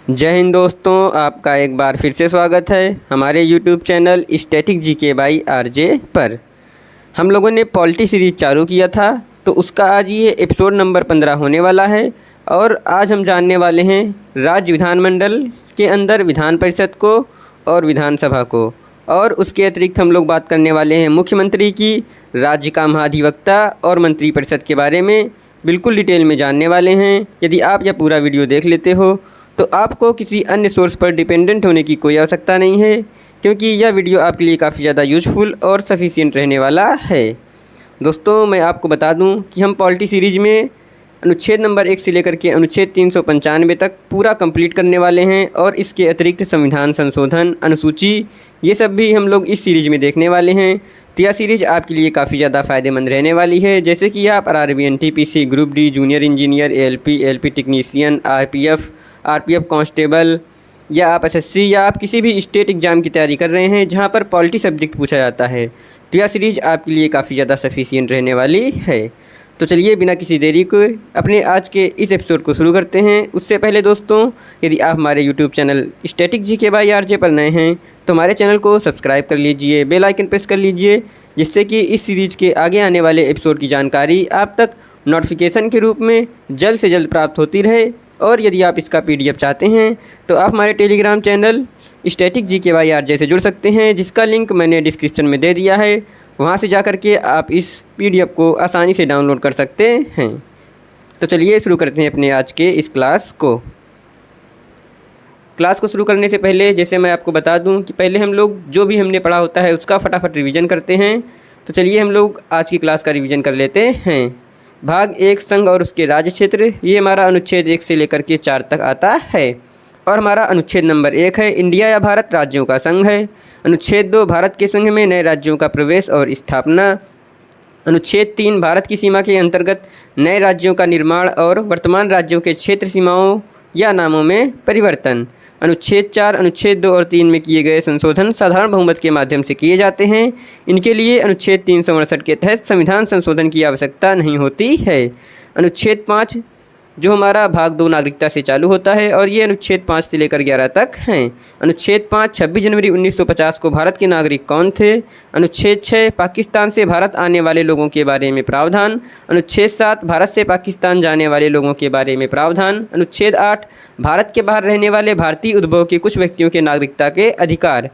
जय हिंद दोस्तों, आपका एक बार फिर से स्वागत है हमारे YouTube channel static GK by RJ पर। हम लोगों ने पॉलिटी सीरीज चालू किया था, तो उसका आज ये एपिसोड नंबर 15 होने वाला है। और आज हम जानने वाले हैं राज्य विधानमंडल के अंदर विधान परिषद को और विधानसभा को, और उसके अतिरिक्त हम लोग बात करने वाले हैं मुख्यमंत्री की, राज्य का महाधिवक्ता और मंत्रिपरिषद के बारे में बिल्कुल डिटेल में जानने वाले हैं। यदि आप यह पूरा वीडियो देख लेते हो तो आपको किसी अन्य सोर्स पर डिपेंडेंट होने की कोई आवश्यकता नहीं है, क्योंकि यह वीडियो आपके लिए काफ़ी ज़्यादा यूजफुल और सफिशिएंट रहने वाला है। दोस्तों, मैं आपको बता दूं कि हम पॉलिटी सीरीज में अनुच्छेद नंबर 1 से लेकर के अनुच्छेद 395 तक पूरा कंप्लीट करने वाले हैं, और इसके अतिरिक्त संविधान संशोधन, अनुसूची, ये सब भी हम लोग इस सीरीज़ में देखने वाले हैं। तो यह सीरीज़ आपके लिए काफ़ी ज़्यादा फ़ायदेमंद रहने वाली है। जैसे कि आप RRB, NTPC, group D, junior engineer, ALP technician, RPF constable, या आप एसएससी, या आप किसी भी स्टेट एग्ज़ाम की तैयारी कर रहे हैं जहां पर पॉलिटी सब्जेक्ट पूछा जाता है, तो यह सीरीज़ आपके लिए काफ़ी ज़्यादा सफिशिएंट रहने वाली है। तो चलिए बिना किसी देरी को अपने आज के इस एपिसोड को शुरू करते हैं। उससे पहले दोस्तों, यदि आप हमारे YouTube channel static GK by RJ पर नए हैं तो हमारे चैनल को सब्सक्राइब कर लीजिए, बेल आइकन प्रेस कर लीजिए, जिससे कि इस सीरीज़ के आगे आने वाले एपिसोड की जानकारी आप तक नोटिफिकेशन के रूप में जल्द से जल्द प्राप्त होती रहे। और यदि आप इसका PDF चाहते हैं तो आप हमारे Telegram channel static GK by RJ से जुड़ सकते हैं, जिसका लिंक मैंने डिस्क्रिप्शन में दे दिया है। वहाँ से जा कर के आप इस PDF को आसानी से डाउनलोड कर सकते हैं। तो चलिए शुरू करते हैं अपने आज के इस क्लास को शुरू करने से पहले जैसे मैं आपको बता दूं कि पहले हम लोग जो भी हमने पढ़ा होता है उसका फटाफट रिवीजन करते हैं। तो चलिए हम लोग आज की क्लास का रिवीजन कर लेते हैं। भाग 1, संघ और उसके राज्य क्षेत्र, ये हमारा अनुच्छेद 1 से लेकर के 4 तक आता है। और हमारा अनुच्छेद नंबर 1 है इंडिया या भारत राज्यों का संघ है। अनुच्छेद 2 भारत के संघ में नए राज्यों का प्रवेश और स्थापना। अनुच्छेद 3 भारत की सीमा के अंतर्गत नए राज्यों का निर्माण और वर्तमान राज्यों के क्षेत्र सीमाओं या नामों में परिवर्तन। अनुच्छेद 4 अनुच्छेद 2 और 3 में किए गए संशोधन साधारण बहुमत के माध्यम से किए जाते हैं। इनके लिए अनुच्छेद 368 के तहत संविधान संशोधन की आवश्यकता नहीं होती है। अनुच्छेद 5 जो हमारा भाग 2 नागरिकता से चालू होता है, और ये अनुच्छेद 5 से लेकर 11 तक हैं। अनुच्छेद 5 26 जनवरी 1950 को भारत के नागरिक कौन थे। अनुच्छेद 6 पाकिस्तान से भारत आने वाले लोगों के बारे में प्रावधान। अनुच्छेद 7 भारत से पाकिस्तान जाने वाले लोगों के बारे में प्रावधान। अनुच्छेद 8 भारत के बाहर रहने वाले भारतीय उद्भव के कुछ व्यक्तियों के नागरिकता के अधिकार।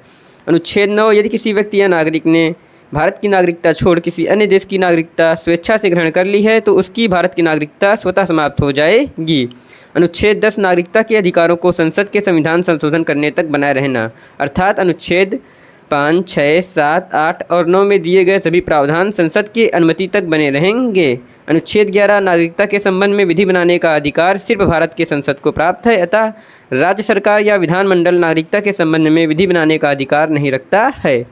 अनुच्छेद 9 यदि किसी व्यक्ति या नागरिक ने भारत की नागरिकता छोड़ किसी अन्य देश की नागरिकता स्वेच्छा से ग्रहण कर ली है तो उसकी भारत की नागरिकता स्वतः समाप्त हो जाएगी। अनुच्छेद 10 नागरिकता के अधिकारों को संसद के संविधान संशोधन करने तक बनाए रहना, अर्थात अनुच्छेद 5, 6, 7, 8 और 9 में दिए गए सभी प्रावधान संसद की अनुमति तक बने रहेंगे। अनुच्छेद 11 नागरिकता के संबंध में विधि बनाने का अधिकार सिर्फ भारत के संसद को प्राप्त है, अतः राज्य सरकार या विधानमंडल नागरिकता के संबंध में विधि बनाने का अधिकार नहीं रखता है।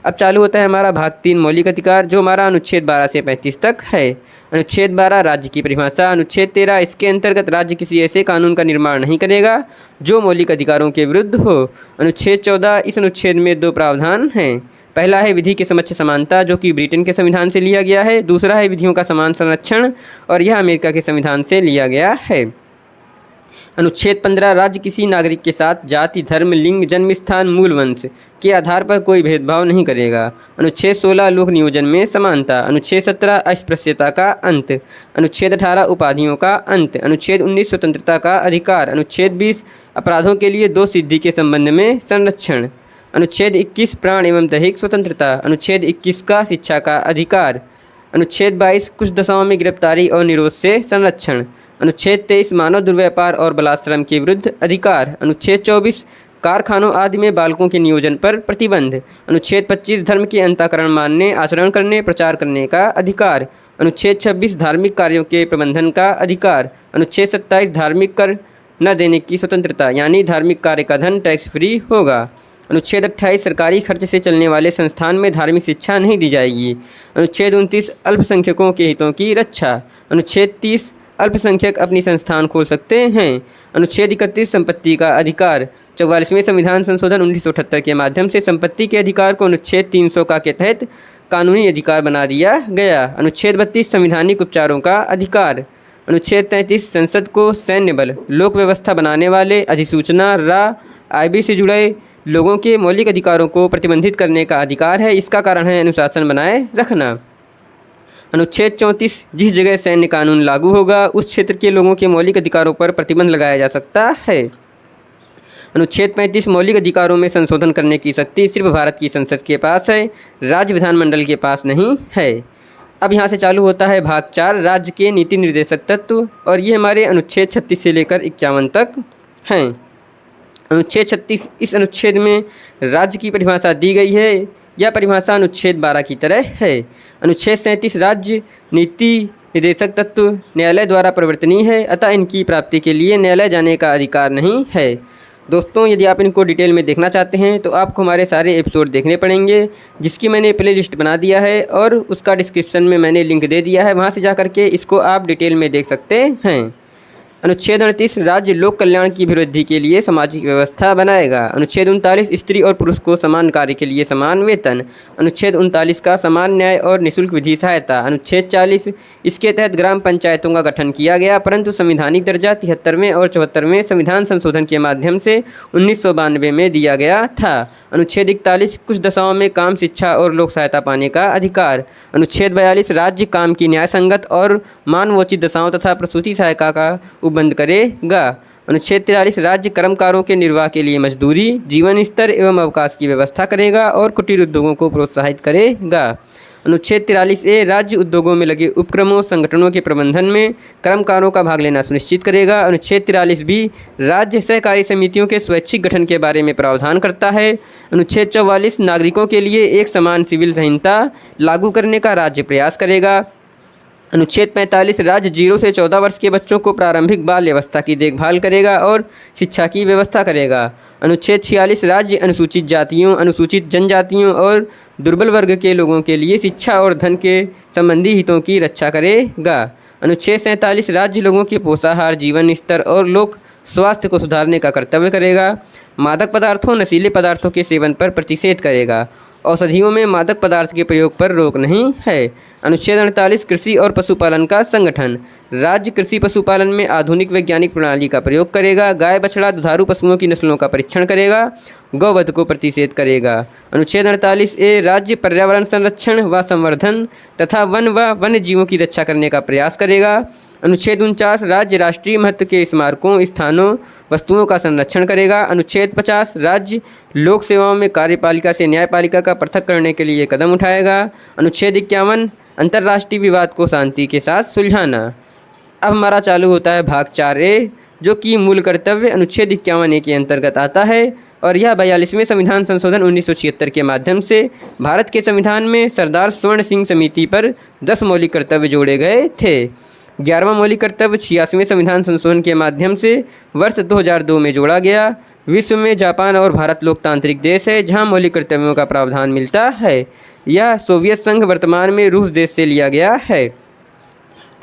अब चालू होता है हमारा भाग 3 मौलिक अधिकार, जो हमारा अनुच्छेद 12 से 35 तक है। अनुच्छेद 12 राज्य की परिभाषा। अनुच्छेद 13 इसके अंतर्गत राज्य किसी ऐसे कानून का निर्माण नहीं करेगा जो मौलिक अधिकारों के विरुद्ध हो। अनुच्छेद 14 इस अनुच्छेद में 2 प्रावधान हैं। पहला है विधि के समक्ष समानता, जो कि ब्रिटेन के संविधान से लिया गया है। दूसरा है विधियों का समान संरक्षण, और यह अमेरिका के संविधान से लिया गया है। अनुच्छेद 15 राज्य किसी नागरिक के साथ जाति, धर्म, लिंग, जन्म स्थान, मूल वंश के आधार पर कोई भेदभाव नहीं करेगा। अनुच्छेद 16 लोक नियोजन में समानता। अनुच्छेद 17 अस्पृश्यता का अंत। अनुच्छेद 18 उपाधियों का अंत। अनुच्छेद 19 स्वतंत्रता का अधिकार। अनुच्छेद 20 अपराधों के लिए 2 सिद्धि के संबंध में संरक्षण। अनुच्छेद 21 प्राण एवं दैहिक स्वतंत्रता। अनुच्छेद 21 का शिक्षा का अधिकार। अनुच्छेद 22 कुछ दशाओं में गिरफ्तारी और निरोध से संरक्षण। अनुच्छेद 23 मानव दुर्व्यापार और बलात्श्रम के विरुद्ध अधिकार। अनुच्छेद 24 कारखानों आदि में बालकों के नियोजन पर प्रतिबंध। अनुच्छेद 25 धर्म के अंतःकरण मानने, आचरण करने, प्रचार करने का अधिकार। अनुच्छेद 26 धार्मिक कार्यों के प्रबंधन का अधिकार। अनुच्छेद 27 धार्मिक कर न देने की स्वतंत्रता, यानी धार्मिक कार्य का धन टैक्स फ्री होगा। अनुच्छेद 28 सरकारी खर्च से चलने वाले संस्थान में धार्मिक शिक्षा नहीं दी जाएगी। अनुच्छेद 29 अल्पसंख्यकों के हितों की रक्षा। अनुच्छेद 30 अल्पसंख्यक अपनी संस्थान खोल सकते हैं। अनुच्छेद 31 संपत्ति का अधिकार। 44वें संविधान संशोधन 1978 के माध्यम से संपत्ति के अधिकार को अनुच्छेद 300 का के तहत कानूनी अधिकार बना दिया गया। अनुच्छेद 32 संवैधानिक उपचारों का अधिकार। अनुच्छेद 33 संसद को सैन्य बल, लोक व्यवस्था बनाने वाले, अधिसूचना, आईबी से जुड़े लोगों के मौलिक अधिकारों को प्रतिबंधित करने का अधिकार है। इसका कारण है अनुशासन बनाए रखना। अनुच्छेद 34 जिस जगह सैन्य कानून लागू होगा उस क्षेत्र के लोगों के मौलिक अधिकारों पर प्रतिबंध लगाया जा सकता है। अनुच्छेद 35 मौलिक अधिकारों में संशोधन करने की शक्ति सिर्फ भारत की संसद के पास है, राज्य विधानमंडल के पास नहीं है। अब यहाँ से चालू होता है भाग 4, राज्य के नीति निर्देशक तत्व, और ये हमारे अनुच्छेद 36 से लेकर 51 तक हैं। अनुच्छेद 36, इस अनुच्छेद में राज्य की परिभाषा दी गई है। यह परिभाषा अनुच्छेद 12 की तरह है। अनुच्छेद 37 राज्य नीति निर्देशक तत्व न्यायालय द्वारा परिवर्तनीय है, अतः इनकी प्राप्ति के लिए न्यायालय जाने का अधिकार नहीं है। दोस्तों, यदि आप इनको डिटेल में देखना चाहते हैं तो आपको हमारे सारे एपिसोड देखने पड़ेंगे, जिसकी मैंने प्ले लिस्ट बना दिया है और उसका डिस्क्रिप्शन में मैंने लिंक दे दिया है, वहां से जा करके इसको आप डिटेल में देख सकते हैं। अनुच्छेद 38 राज्य लोक कल्याण की अभिवृद्धि के लिए सामाजिक व्यवस्था बनाएगा। अनुच्छेद 39 स्त्री और पुरुष को समान कार्य के लिए समान वेतन। अनुच्छेद 39 का समान न्याय और निःशुल्क विधि सहायता। अनुच्छेद 40 इसके तहत ग्राम पंचायतों का गठन किया गया, परंतु संवैधानिक दर्जा 73वें और 74वें संविधान संशोधन के माध्यम से 1992 में दिया गया था। अनुच्छेद 41 कुछ दशाओं में काम, शिक्षा और लोक सहायता पाने का अधिकार। अनुच्छेद 42 राज्य काम की न्याय संगत और मानवोचित दशाओं तथा प्रसूति सहायिका का बंद करेगा। अनुच्छेद 43 राज्य कर्मकारों के निर्वाह के लिए मजदूरी, जीवन स्तर एवं अवकाश की व्यवस्था करेगा और कुटीर उद्योगों को प्रोत्साहित करेगा। अनुच्छेद 43A राज्य उद्योगों में लगे उपक्रमों संगठनों के प्रबंधन में कर्मकारों का भाग लेना सुनिश्चित करेगा। अनुच्छेद 43B राज्य सहकारी समितियों के स्वैच्छिक गठन के बारे में प्रावधान करता है। अनुच्छेद 44 नागरिकों के लिए एक समान सिविल संहिता लागू करने का राज्य प्रयास करेगा। अनुच्छेद 45 राज्य 0 से 14 वर्ष के बच्चों को प्रारंभिक बाल व्यवस्था की देखभाल करेगा और शिक्षा की व्यवस्था करेगा। अनुच्छेद 46 राज्य अनुसूचित जातियों, अनुसूचित जनजातियों और दुर्बल वर्ग के लोगों के लिए शिक्षा और धन के संबंधी हितों की रक्षा करेगा। अनुच्छेद 47 राज्य लोगों के पोषाहार, जीवन स्तर और लोक स्वास्थ्य को सुधारने का कर्तव्य करेगा। मादक पदार्थों, नशीले पदार्थों के सेवन पर प्रतिषेध करेगा। औषधियों में मादक पदार्थ के प्रयोग पर रोक नहीं है। अनुच्छेद 48 कृषि और पशुपालन का संगठन। राज्य कृषि पशुपालन में आधुनिक वैज्ञानिक प्रणाली का प्रयोग करेगा। गाय, बछड़ा, दुधारू पशुओं की नस्लों का परीक्षण करेगा। गौवध को प्रतिषेध करेगा। अनुच्छेद 48A राज्य पर्यावरण संरक्षण व संवर्धन तथा वन व वन्य जीवों की रक्षा करने का प्रयास करेगा। अनुच्छेद 49 राज्य राष्ट्रीय महत्व के स्मारकों, स्थानों, वस्तुओं का संरक्षण करेगा। अनुच्छेद 50 राज्य लोक सेवाओं में कार्यपालिका से न्यायपालिका का पृथक करने के लिए कदम उठाएगा। अनुच्छेद 51 अंतर्राष्ट्रीय विवाद को शांति के साथ सुलझाना। अब हमारा चालू होता है भाग 4A, जो कि मूल कर्तव्य अनुच्छेद 51A के अंतर्गत आता है, और यह 42वें संविधान संशोधन 1976 के माध्यम से भारत के संविधान में सरदार स्वर्ण सिंह समिति पर 10 मौलिक कर्तव्य जोड़े गए थे। 11वां मौलिक कर्तव्य 86वें संविधान संशोधन के माध्यम से वर्ष 2002 में जोड़ा गया। विश्व में जापान और भारत लोकतांत्रिक देश है जहां मौलिक कर्तव्यों का प्रावधान मिलता है। यह सोवियत संघ वर्तमान में रूस देश से लिया गया है।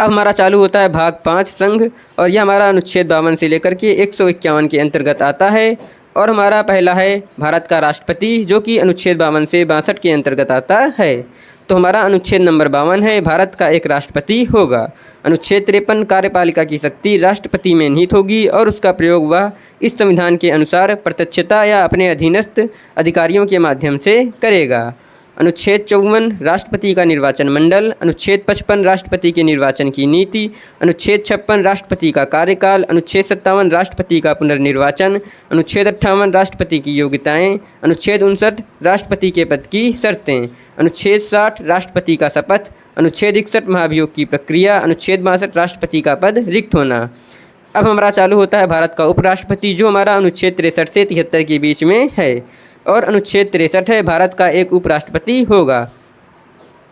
अब हमारा चालू होता है भाग 5 संघ, और यह हमारा अनुच्छेद 52 से लेकर के 151 के अंतर्गत आता है। और हमारा पहला है भारत का राष्ट्रपति, जो कि अनुच्छेद 52 से 62 के अंतर्गत आता है। तो हमारा अनुच्छेद नंबर 52 है, भारत का एक राष्ट्रपति होगा। अनुच्छेद 53 कार्यपालिका की शक्ति राष्ट्रपति में निहित होगी और उसका प्रयोग वह इस संविधान के अनुसार प्रत्यक्षता या अपने अधीनस्थ अधिकारियों के माध्यम से करेगा। अनुच्छेद 54 राष्ट्रपति का निर्वाचन मंडल। अनुच्छेद 55 राष्ट्रपति के निर्वाचन की नीति। अनुच्छेद 56 राष्ट्रपति का कार्यकाल। अनुच्छेद 57 राष्ट्रपति का पुनर्निर्वाचन। अनुच्छेद 58 राष्ट्रपति की योग्यताएं। अनुच्छेद 59 राष्ट्रपति के पद की शर्तें। अनुच्छेद 60 राष्ट्रपति का शपथ। अनुच्छेद 61 महाभियोग की प्रक्रिया। अनुच्छेद 62 राष्ट्रपति का पद रिक्त होना। अब हमारा चालू होता है भारत का उपराष्ट्रपति, जो हमारा अनुच्छेद 63 से 73 के बीच में है, और अनुच्छेद 63 है, भारत का एक उपराष्ट्रपति होगा।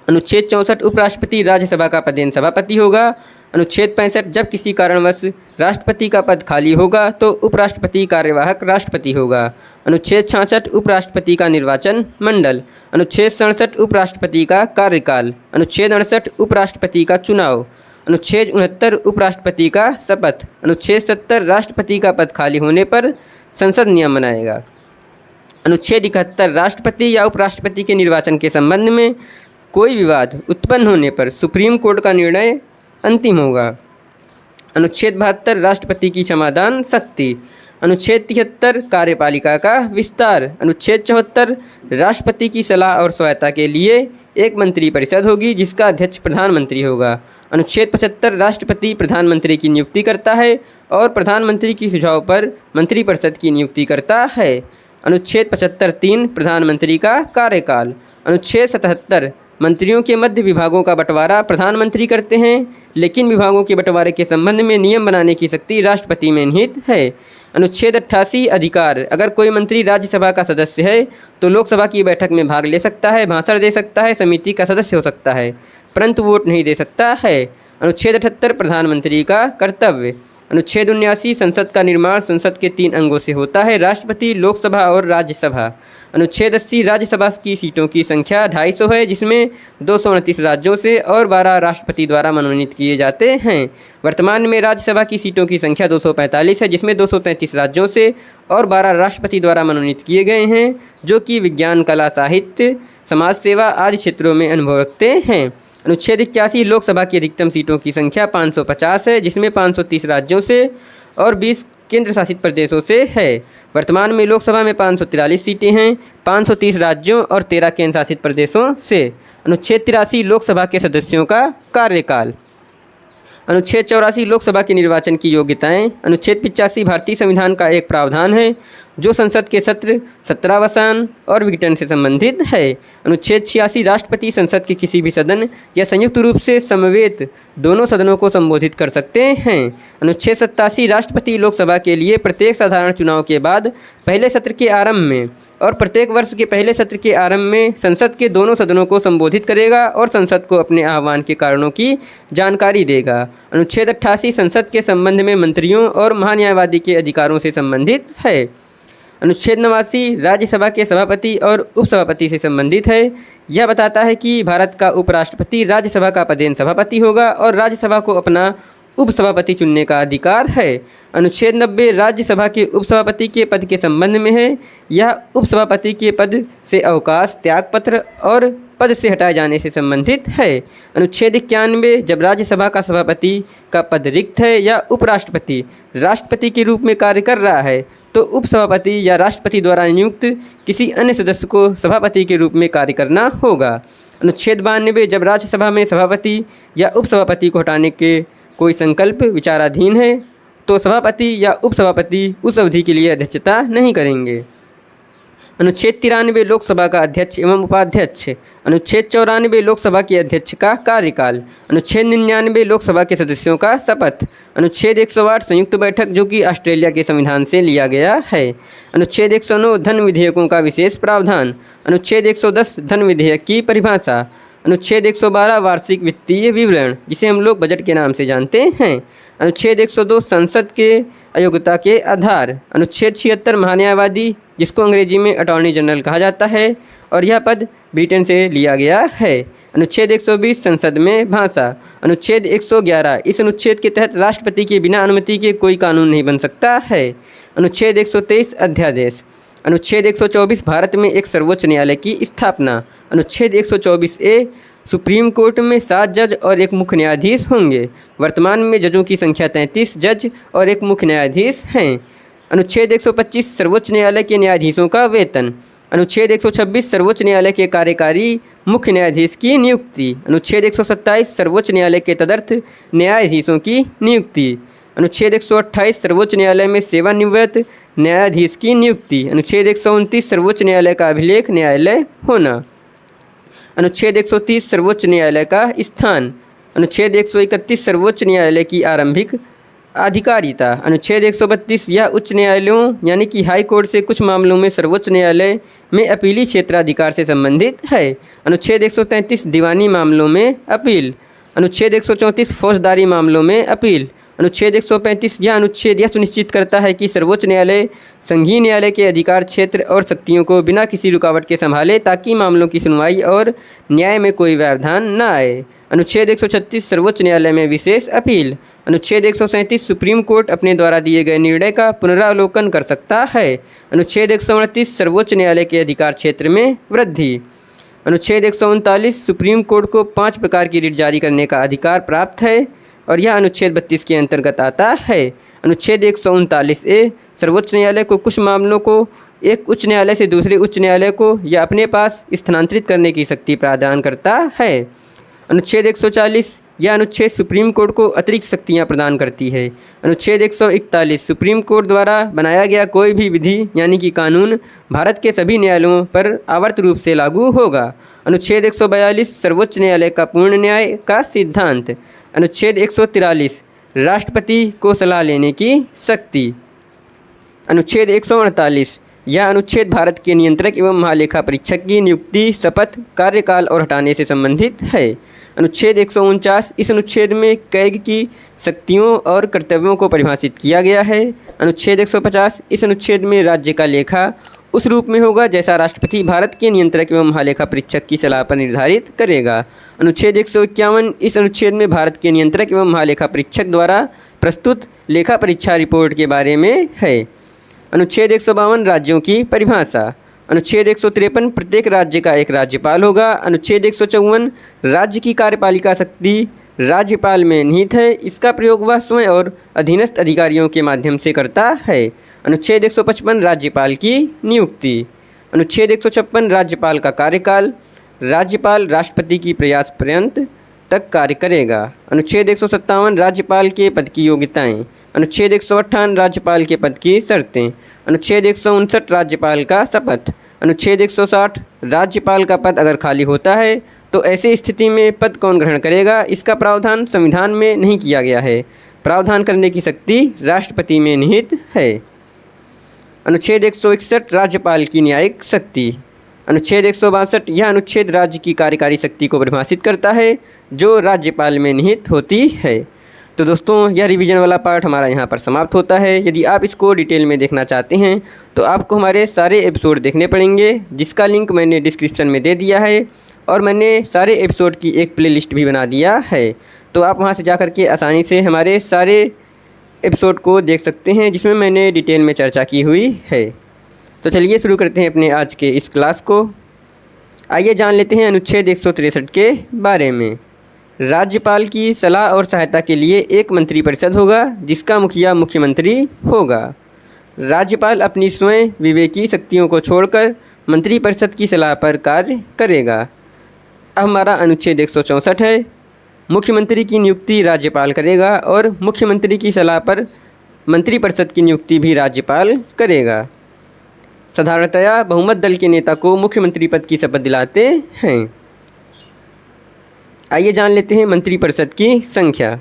अनुच्छेद 64 उपराष्ट्रपति राज्यसभा का पदेन सभापति होगा। अनुच्छेद 65 जब किसी कारणवश राष्ट्रपति का पद खाली होगा तो उपराष्ट्रपति कार्यवाहक राष्ट्रपति होगा। अनुच्छेद 66 उपराष्ट्रपति का निर्वाचन मंडल। अनुच्छेद 67 उपराष्ट्रपति का कार्यकाल। अनुच्छेद 68 उपराष्ट्रपति का चुनाव। अनुच्छेद 69 उपराष्ट्रपति का शपथ। अनुच्छेद 70 राष्ट्रपति का पद खाली होने पर संसद नियम बनाएगा। अनुच्छेद 71 राष्ट्रपति या उपराष्ट्रपति के निर्वाचन के संबंध में कोई विवाद उत्पन्न होने पर सुप्रीम कोर्ट का निर्णय अंतिम होगा। अनुच्छेद 72 राष्ट्रपति की क्षमादान शक्ति। अनुच्छेद 73 कार्यपालिका का विस्तार। अनुच्छेद 74 राष्ट्रपति की सलाह और सहायता के लिए एक मंत्रिपरिषद होगी जिसका अध्यक्ष प्रधानमंत्री होगा। अनुच्छेद 75 राष्ट्रपति प्रधानमंत्री की नियुक्ति करता है और प्रधानमंत्री की सुझाव पर मंत्रिपरिषद की नियुक्ति करता है। अनुच्छेद 75(3) प्रधानमंत्री का कार्यकाल। अनुच्छेद 77 मंत्रियों के मध्य विभागों का बंटवारा प्रधानमंत्री करते हैं, लेकिन विभागों के बंटवारे के संबंध में नियम बनाने की शक्ति राष्ट्रपति में निहित है। अनुच्छेद 88 अधिकार। अगर कोई मंत्री राज्यसभा का सदस्य है तो लोकसभा की बैठक में भाग ले सकता है, भाषण दे सकता है, समिति का सदस्य हो सकता है, परंतु वोट नहीं दे सकता है। अनुच्छेद 78 प्रधानमंत्री का कर्तव्य। अनुच्छेद 79 संसद का निर्माण संसद के 3 अंगों से होता है, राष्ट्रपति, लोकसभा और राज्यसभा। अनुच्छेद 80 राज्यसभा की सीटों की संख्या 250 है, जिसमें 229 राज्यों से और 12 राष्ट्रपति द्वारा मनोनीत किए जाते हैं। वर्तमान में राज्यसभा की सीटों की संख्या 245 है, जिसमें 233 राज्यों से और 12 राष्ट्रपति द्वारा मनोनीत किए गए हैं, जो कि विज्ञान, कला, साहित्य, समाज सेवा आदि क्षेत्रों में अनुभव रखते हैं। अनुच्छेद 81 लोकसभा की अधिकतम सीटों की संख्या 550 है, जिसमें 530 राज्यों से और 20 केंद्र शासित प्रदेशों से है। वर्तमान में लोकसभा में 543 सीटें हैं, 530 राज्यों और 13 केंद्र शासित प्रदेशों से। अनुच्छेद 83 लोकसभा के सदस्यों का कार्यकाल। अनुच्छेद 84 लोकसभा के निर्वाचन की योग्यताएं। अनुच्छेद 85 भारतीय संविधान का एक प्रावधान है जो संसद के सत्र, सत्रावसान और विघटन से संबंधित है। अनुच्छेद 86 राष्ट्रपति संसद के किसी भी सदन या संयुक्त रूप से समवेत दोनों सदनों को संबोधित कर सकते हैं। अनुच्छेद 87 राष्ट्रपति लोकसभा के लिए प्रत्येक साधारण चुनाव के बाद पहले सत्र के आरंभ में और प्रत्येक वर्ष के पहले सत्र के आरंभ में संसद के दोनों सदनों को संबोधित करेगा और संसद को अपने आह्वान के कारणों की जानकारी देगा। अनुच्छेद 88 संसद के संबंध में मंत्रियों और महान्यायवादी के अधिकारों से संबंधित है। अनुच्छेद 89 राज्यसभा के सभापति और उपसभापति से संबंधित है। यह बताता है कि भारत का उपराष्ट्रपति राज्यसभा का पदेन सभापति होगा और राज्यसभा को अपना उपसभापति चुनने का अधिकार है। अनुच्छेद 90 राज्यसभा के उपसभापति के पद के संबंध में है। यह उपसभापति के पद से अवकाश, त्यागपत्र और पद से हटाए जाने से संबंधित है। अनुच्छेद 91 जब राज्यसभा का सभापति का पद रिक्त है या उपराष्ट्रपति राष्ट्रपति के रूप में कार्य कर रहा है तो उपसभापति या राष्ट्रपति द्वारा नियुक्त किसी अन्य सदस्य को सभापति के रूप में कार्य करना होगा। अनुच्छेद 92 जब राज्यसभा में सभापति या उपसभापति को हटाने के कोई संकल्प विचाराधीन है तो सभापति या उपसभापति उस अवधि के लिए अध्यक्षता नहीं करेंगे। अनुच्छेद 93 लोकसभा का अध्यक्ष एवं उपाध्यक्ष। अनुच्छेद 94 लोकसभा के अध्यक्ष का कार्यकाल। अनुच्छेद 99 लोकसभा के सदस्यों का शपथ। अनुच्छेद 108 संयुक्त बैठक जो कि ऑस्ट्रेलिया के संविधान से लिया गया है। अनुच्छेद 109 धन विधेयकों का विशेष प्रावधान। अनुच्छेद 110 धन विधेयक की परिभाषा। अनुच्छेद 112 वार्षिक वित्तीय विवरण जिसे हम लोग बजट के नाम से जानते हैं। अनुच्छेद 102 संसद के अयोग्यता के आधार। अनुच्छेद 76 महान्यायवादी जिसको अंग्रेजी में अटॉर्नी जनरल कहा जाता है और यह पद ब्रिटेन से लिया गया है। अनुच्छेद 120 संसद में भाषा। अनुच्छेद 111 इस अनुच्छेद के तहत राष्ट्रपति के बिना अनुमति के कोई कानून नहीं बन सकता है। अनुच्छेद 123 अध्यादेश। अनुच्छेद 124 भारत में एक सर्वोच्च न्यायालय की स्थापना। अनुच्छेद 124A सुप्रीम कोर्ट में 7 जज और एक मुख्य न्यायाधीश होंगे। वर्तमान में जजों की संख्या 33 जज और एक मुख्य न्यायाधीश हैं। अनुच्छेद 125 सर्वोच्च न्यायालय के न्यायाधीशों का वेतन। अनुच्छेद 126 सर्वोच्च न्यायालय के कार्यकारी मुख्य न्यायाधीश की नियुक्ति। अनुच्छेद 127 सर्वोच्च न्यायालय के तदर्थ न्यायाधीशों की नियुक्ति। अनुच्छेद 128 सर्वोच्च न्यायालय में सेवानिवृत्त न्यायाधीश की नियुक्ति। अनुच्छेद 129 सर्वोच्च न्यायालय का अभिलेख न्यायालय होना। अनुच्छेद 130 सर्वोच्च न्यायालय का स्थान। अनुच्छेद 131 सर्वोच्च न्यायालय की आरंभिक अधिकारिता। अनुच्छेद 132 यह उच्च न्यायालयों यानी कि हाई कोर्ट से कुछ मामलों में सर्वोच्च न्यायालय में अपीली क्षेत्राधिकार से संबंधित है। अनुच्छेद 133 दीवानी मामलों में अपील। अनुच्छेद 134 फौजदारी मामलों में अपील। अनुच्छेद 135 यह अनुच्छेद यह सुनिश्चित करता है कि सर्वोच्च न्यायालय संघीय न्यायालय के अधिकार क्षेत्र और शक्तियों को बिना किसी रुकावट के संभाले ताकि मामलों की सुनवाई और न्याय में कोई व्यवधान न आए। अनुच्छेद 136 सर्वोच्च न्यायालय में विशेष अपील। अनुच्छेद 137 सुप्रीम कोर्ट अपने द्वारा दिए गए निर्णय का पुनरावलोकन कर सकता है। अनुच्छेद 129 सर्वोच्च न्यायालय के अधिकार क्षेत्र में वृद्धि। अनुच्छेद 139 सुप्रीम कोर्ट को 5 प्रकार की रिट जारी करने का अधिकार प्राप्त है। और यह अनुच्छेद 32 के अंतर्गत आता है। अनुच्छेद 139A सर्वोच्च न्यायालय को कुछ मामलों को एक उच्च न्यायालय से दूसरे उच्च न्यायालय को या अपने पास स्थानांतरित करने की शक्ति प्रदान करता है। अनुच्छेद 140 यह अनुच्छेद सुप्रीम कोर्ट को अतिरिक्त शक्तियाँ प्रदान करती है। अनुच्छेद 141 सुप्रीम कोर्ट द्वारा बनाया गया कोई भी विधि यानी कि कानून भारत के सभी न्यायालयों पर आवर्त रूप से लागू होगा। अनुच्छेद 142 सर्वोच्च न्यायालय का पूर्ण न्याय का सिद्धांत। अनुच्छेद 143 राष्ट्रपति को सलाह लेने की शक्ति। अनुच्छेद 148 यह अनुच्छेद भारत के नियंत्रक एवं महालेखा परीक्षक की नियुक्ति, शपथ, कार्यकाल और हटाने से संबंधित है। अनुच्छेद 149 इस अनुच्छेद में कैग की शक्तियों और कर्तव्यों को परिभाषित किया गया है। अनुच्छेद 150 इस अनुच्छेद में राज्य का लेखा उस रूप में होगा जैसा राष्ट्रपति भारत के नियंत्रक एवं महालेखा परीक्षक की सलाह पर निर्धारित करेगा। अनुच्छेद 151 इस अनुच्छेद में भारत के नियंत्रक एवं महालेखा परीक्षक द्वारा प्रस्तुत लेखा परीक्षा रिपोर्ट के बारे में है। अनुच्छेद 152 राज्यों की परिभाषा। अनुच्छेद 153 प्रत्येक राज्य का एक राज्यपाल होगा। अनुच्छेद 154 राज्य की कार्यपालिका शक्ति राज्यपाल में निहित है। इसका प्रयोग वह स्वयं और अधीनस्थ अधिकारियों के माध्यम से करता है। अनुच्छेद 155 राज्यपाल की नियुक्ति। अनुच्छेद 156 राज्यपाल का कार्यकाल। राज्यपाल राष्ट्रपति की प्रयास पर्यंत तक कार्य करेगा। अनुच्छेद 157 राज्यपाल के पद की योग्यताएं। अनुच्छेद 158 राज्यपाल के पद की शर्तें। अनुच्छेद 159 राज्यपाल का शपथ। अनुच्छेद 160 राज्यपाल का पद अगर खाली होता है तो ऐसी स्थिति में पद कौन ग्रहण करेगा, इसका प्रावधान संविधान में नहीं किया गया है। प्रावधान करने की शक्ति राष्ट्रपति में निहित है। अनुच्छेद 161 राज्यपाल की न्यायिक शक्ति। अनुच्छेद 162 यह अनुच्छेद राज्य की कार्यकारी शक्ति को परिभाषित करता है जो राज्यपाल में निहित होती है। तो दोस्तों यह रिवीजन वाला पार्ट हमारा यहाँ पर समाप्त होता है। यदि आप इसको डिटेल में देखना चाहते हैं तो आपको हमारे सारे एपिसोड देखने पड़ेंगे, जिसका लिंक मैंने डिस्क्रिप्शन में दे दिया है और मैंने सारे एपिसोड की एक प्लेलिस्ट भी बना दिया है। तो आप वहाँ से जा कर के आसानी से हमारे सारे एपिसोड को देख सकते हैं जिसमें मैंने डिटेल में चर्चा की हुई है। तो चलिए शुरू करते हैं अपने आज के इस क्लास को। आइए जान लेते हैं अनुच्छेद 163 के बारे में। राज्यपाल की सलाह और सहायता के लिए एक मंत्रिपरिषद होगा जिसका मुखिया मुख्यमंत्री होगा। राज्यपाल अपनी स्वयं विवेकी शक्तियों को छोड़कर मंत्रिपरिषद की सलाह पर कार्य करेगा। अब हमारा अनुच्छेद 164 है। मुख्यमंत्री की नियुक्ति राज्यपाल करेगा और मुख्यमंत्री की सलाह पर मंत्रिपरिषद की नियुक्ति भी राज्यपाल करेगा। साधारणतया बहुमत दल के नेता को मुख्यमंत्री पद की शपथ दिलाते हैं। आइए जान लेते हैं मंत्रिपरिषद की संख्या।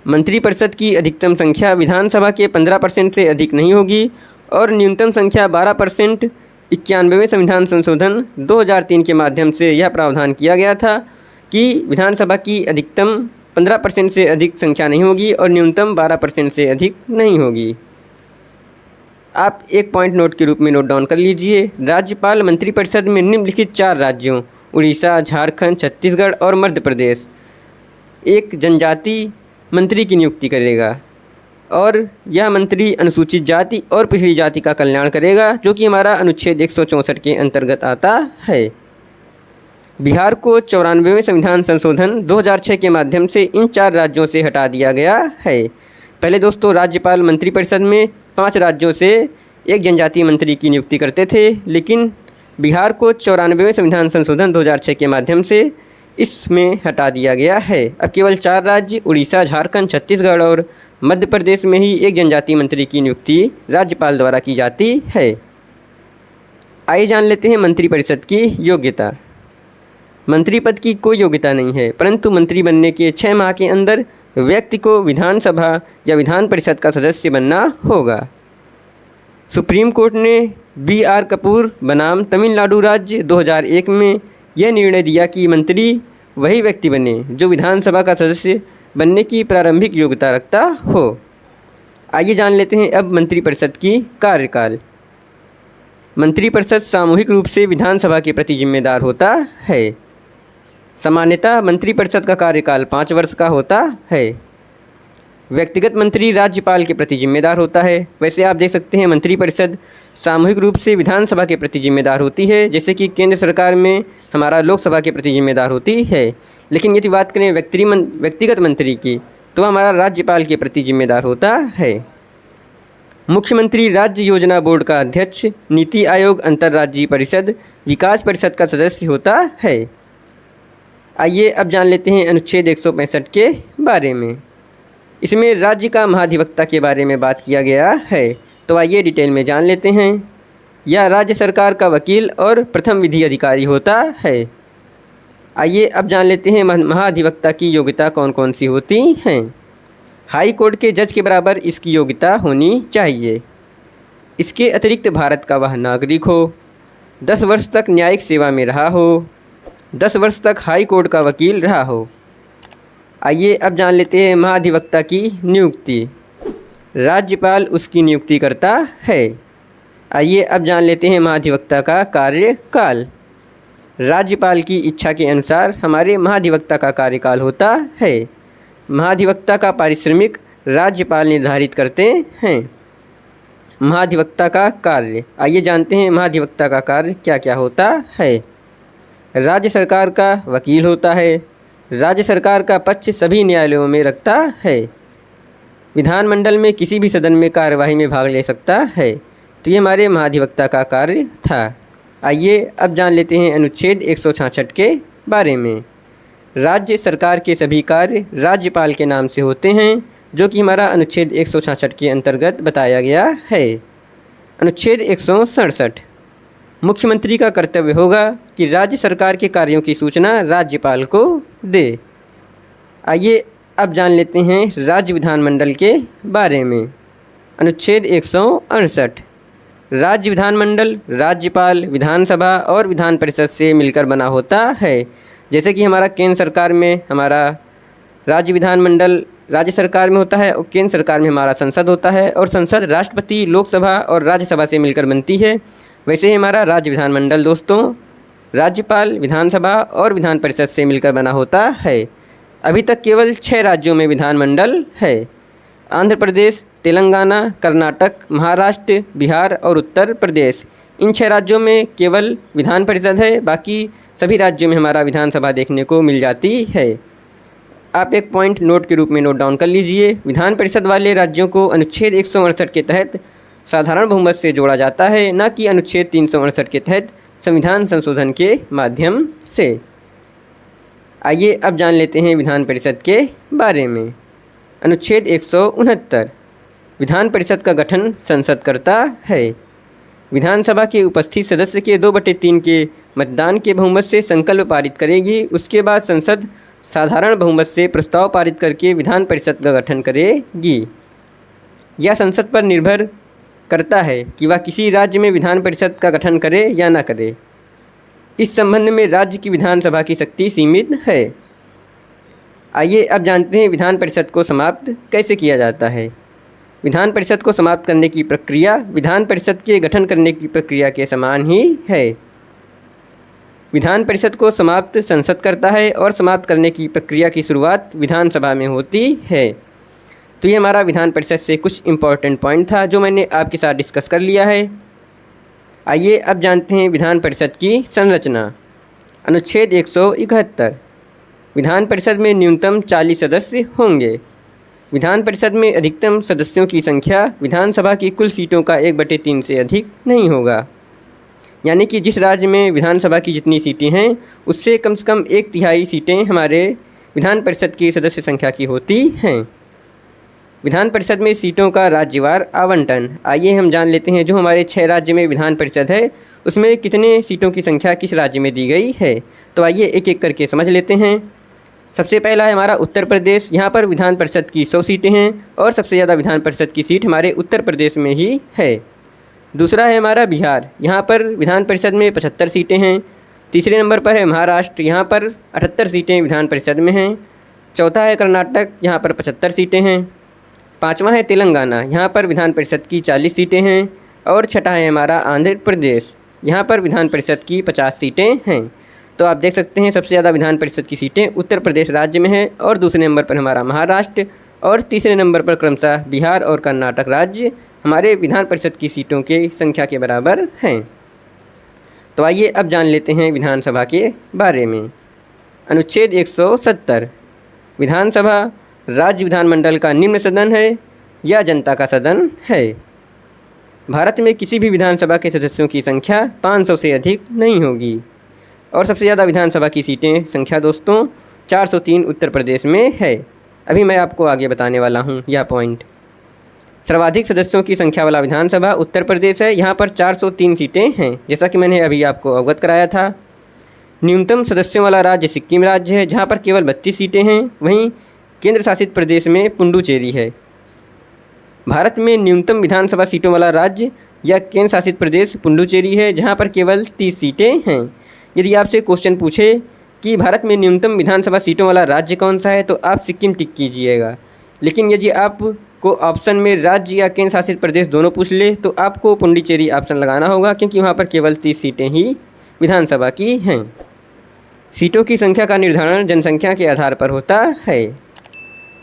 मंत्रिपरिषद की अधिकतम संख्या विधानसभा के 15% से अधिक नहीं होगी और न्यूनतम संख्या 12%। 91वें संविधान संशोधन 2003 के माध्यम से यह प्रावधान किया गया था कि विधानसभा की अधिकतम 15% से अधिक संख्या नहीं होगी और न्यूनतम 12% से अधिक नहीं होगी। आप एक पॉइंट नोट के रूप में नोट डाउन कर लीजिए। राज्यपाल मंत्रिपरिषद में निम्नलिखित 4 राज्यों उड़ीसा, झारखंड, छत्तीसगढ़ और मध्य प्रदेश एक जनजाति मंत्री की नियुक्ति करेगा और यह मंत्री अनुसूचित जाति और पिछड़ी जाति का कल्याण करेगा, जो कि हमारा अनुच्छेद 164 के अंतर्गत आता है। बिहार को 94वें संविधान संशोधन 2006 के माध्यम से इन 4 राज्यों से हटा दिया गया है। पहले दोस्तों राज्यपाल मंत्रिपरिषद में 5 राज्यों से एक जनजातीय मंत्री की नियुक्ति करते थे, लेकिन बिहार को 94वें संविधान संशोधन 2006 के माध्यम से इसमें हटा दिया गया है। अब केवल 4 राज्य उड़ीसा, झारखंड, छत्तीसगढ़ और मध्य प्रदेश में ही एक जनजातीय मंत्री की नियुक्ति राज्यपाल द्वारा की जाती है। आइए जान लेते हैं मंत्रिपरिषद की योग्यता। मंत्री पद की कोई योग्यता नहीं है, परंतु मंत्री बनने के 6 माह के अंदर व्यक्ति को विधानसभा या विधान परिषद का सदस्य बनना होगा। सुप्रीम कोर्ट ने BR कपूर बनाम तमिलनाडु राज्य 2001 में यह निर्णय दिया कि मंत्री वही व्यक्ति बने जो विधानसभा का सदस्य बनने की प्रारंभिक योग्यता रखता हो। आइए जान लेते हैं अब मंत्रिपरिषद की कार्यकाल। मंत्रिपरिषद सामूहिक रूप से विधानसभा के प्रति जिम्मेदार होता है। सामान्यतः मंत्रिपरिषद का कार्यकाल 5 वर्ष का होता है। व्यक्तिगत मंत्री राज्यपाल के प्रति जिम्मेदार होता है। वैसे आप देख सकते हैं मंत्रिपरिषद सामूहिक रूप से विधानसभा के प्रति जिम्मेदार होती है, जैसे कि केंद्र सरकार में हमारा लोकसभा के प्रति जिम्मेदार होती है। लेकिन यदि बात करें व्यक्तिगत मंत्री की, तो हमारा राज्यपाल के प्रति जिम्मेदार होता है। मुख्यमंत्री राज्य योजना बोर्ड का अध्यक्ष, नीति आयोग, अंतर्राज्यीय परिषद, विकास परिषद का सदस्य होता है। आइए अब जान लेते हैं अनुच्छेद 165 के बारे में। इसमें राज्य का महाधिवक्ता के बारे में बात किया गया है, तो आइए डिटेल में जान लेते हैं। यह राज्य सरकार का वकील और प्रथम विधि अधिकारी होता है। आइए अब जान लेते हैं महाधिवक्ता की योग्यता कौन कौन सी होती हैं। हाई कोर्ट के जज के बराबर इसकी योग्यता होनी चाहिए। इसके अतिरिक्त भारत का वह नागरिक हो, 10 वर्ष तक न्यायिक सेवा में रहा हो, 10 वर्ष तक हाई कोर्ट का वकील रहा हो। आइए अब जान लेते हैं महाधिवक्ता की नियुक्ति। राज्यपाल उसकी नियुक्ति करता है। आइए अब जान लेते हैं महाधिवक्ता का कार्यकाल। राज्यपाल की इच्छा के अनुसार हमारे महाधिवक्ता का कार्यकाल होता है। महाधिवक्ता का पारिश्रमिक राज्यपाल निर्धारित करते हैं। महाधिवक्ता का कार्य, आइए जानते हैं महाधिवक्ता का कार्य क्या क्या होता है। राज्य सरकार का वकील होता है। राज्य सरकार का पक्ष सभी न्यायालयों में रखता है। विधानमंडल में किसी भी सदन में कार्यवाही में भाग ले सकता है। तो ये हमारे महाधिवक्ता का कार्य था। आइए अब जान लेते हैं अनुच्छेद 166 के बारे में। राज्य सरकार के सभी कार्य राज्यपाल के नाम से होते हैं, जो कि हमारा अनुच्छेद 166 के अंतर्गत बताया गया है। अनुच्छेद 167, मुख्यमंत्री का कर्तव्य होगा कि राज्य सरकार के कार्यों की सूचना राज्यपाल को दे। आइए अब जान लेते हैं राज्य विधानमंडल के बारे में। अनुच्छेद 168, राज्य विधानमंडल राज्यपाल, विधानसभा और विधान परिषद से मिलकर बना होता है। जैसे कि हमारा केंद्र सरकार में हमारा राज्य विधानमंडल राज्य सरकार में होता है और केंद्र सरकार में हमारा संसद होता है, और संसद राष्ट्रपति, लोकसभा और राज्यसभा से मिलकर बनती है। वैसे ही हमारा राज्य विधानमंडल दोस्तों राज्यपाल, विधानसभा और विधान परिषद से मिलकर बना होता है। अभी तक केवल 6 राज्यों में विधानमंडल है। आंध्र प्रदेश, तेलंगाना, कर्नाटक, महाराष्ट्र, बिहार और उत्तर प्रदेश। इन 6 राज्यों में केवल विधान परिषद है, बाकी सभी राज्यों में हमारा विधानसभा देखने को मिल जाती है। आप एक पॉइंट नोट के रूप में नोट डाउन कर लीजिए। विधान परिषद वाले राज्यों को अनुच्छेद 168 के तहत साधारण बहुमत से जोड़ा जाता है, न कि अनुच्छेद 368 के तहत संविधान संशोधन के माध्यम से। आइए अब जान लेते हैं विधान परिषद के बारे में। अनुच्छेद 169, विधान परिषद का गठन संसद करता है। विधानसभा के उपस्थित सदस्य के 2/3 के मतदान के बहुमत से संकल्प पारित करेगी। उसके बाद संसद साधारण बहुमत से प्रस्ताव पारित करके विधान परिषद का गठन करेगी। यह संसद पर निर्भर करता है कि वह किसी राज्य में विधान परिषद का गठन करे या न करे। इस संबंध में राज्य की विधानसभा की शक्ति सीमित है। आइए अब जानते हैं विधान परिषद को समाप्त कैसे किया जाता है। विधान परिषद को समाप्त करने की प्रक्रिया विधान परिषद के गठन करने की प्रक्रिया के समान ही है। विधान परिषद को समाप्त संसद करता है और समाप्त करने की प्रक्रिया की शुरुआत विधानसभा में होती है। तो ये हमारा विधान परिषद से कुछ इम्पोर्टेंट पॉइंट था जो मैंने आपके साथ डिस्कस कर लिया है। आइए अब जानते हैं विधान परिषद की संरचना। अनुच्छेद 171, विधान परिषद में न्यूनतम 40 सदस्य होंगे। विधान परिषद में अधिकतम सदस्यों की संख्या विधानसभा की कुल सीटों का 1/3 से अधिक नहीं होगा। यानी कि जिस राज्य में विधानसभा की जितनी सीटें हैं उससे कम से कम 1/3 सीटें हमारे विधान परिषद की सदस्य संख्या की होती हैं। विधान परिषद में सीटों का राज्यवार आवंटन। आइए हम जान लेते हैं जो हमारे 6 राज्य में विधान परिषद है उसमें कितने सीटों की संख्या किस राज्य में दी गई है। तो आइए एक एक करके समझ लेते हैं। सबसे पहला है हमारा उत्तर प्रदेश। यहाँ पर विधान परिषद की 100 सीटें हैं और सबसे ज़्यादा विधान परिषद की सीट हमारे उत्तर प्रदेश में ही है। दूसरा है हमारा बिहार। यहाँ पर विधान परिषद में 75 सीटें हैं। तीसरे नंबर पर है महाराष्ट्र। यहाँ पर 78 सीटें विधान परिषद में हैं। चौथा है कर्नाटक। यहाँ पर 75 सीटें हैं। पाँचवा है तेलंगाना। यहाँ पर विधान परिषद की 40 सीटें हैं। और छठा है हमारा आंध्र प्रदेश। यहाँ पर विधान परिषद की 50 सीटें हैं। तो आप देख सकते हैं सबसे ज़्यादा विधान परिषद की सीटें उत्तर प्रदेश राज्य में हैं और दूसरे नंबर पर हमारा महाराष्ट्र और तीसरे नंबर पर क्रमशः बिहार और कर्नाटक राज्य हमारे विधान परिषद की सीटों के संख्या के बराबर हैं। तो आइए अब जान लेते हैं विधानसभा के बारे में। अनुच्छेद 170, विधानसभा राज्य विधानमंडल का निम्न सदन है या जनता का सदन है। भारत में किसी भी विधानसभा के सदस्यों की संख्या 500 से अधिक नहीं होगी। और सबसे ज़्यादा विधानसभा की सीटें संख्या दोस्तों 403 उत्तर प्रदेश में है। अभी मैं आपको आगे बताने वाला हूँ यह पॉइंट। सर्वाधिक सदस्यों की संख्या वाला विधानसभा उत्तर प्रदेश है, यहाँ पर 403 सीटें हैं, जैसा कि मैंने अभी आपको अवगत कराया था। न्यूनतम सदस्यों वाला राज्य सिक्किम राज्य है, जहाँ पर केवल 32 सीटें हैं। वहीं केंद्र शासित प्रदेश में पुडुचेरी है। भारत में न्यूनतम विधानसभा सीटों वाला राज्य या केंद्र शासित प्रदेश पुडुचेरी है, जहाँ पर केवल 30 सीटें हैं। यदि आपसे क्वेश्चन पूछे कि भारत में न्यूनतम विधानसभा सीटों वाला राज्य कौन सा है, तो आप सिक्किम टिक कीजिएगा। लेकिन यदि आपको ऑप्शन में राज्य या केंद्र शासित प्रदेश दोनों पूछ ले, तो आपको पुडुचेरी ऑप्शन लगाना होगा, क्योंकि वहाँ पर केवल 30 सीटें ही विधानसभा की हैं। सीटों की संख्या का निर्धारण जनसंख्या के आधार पर होता है।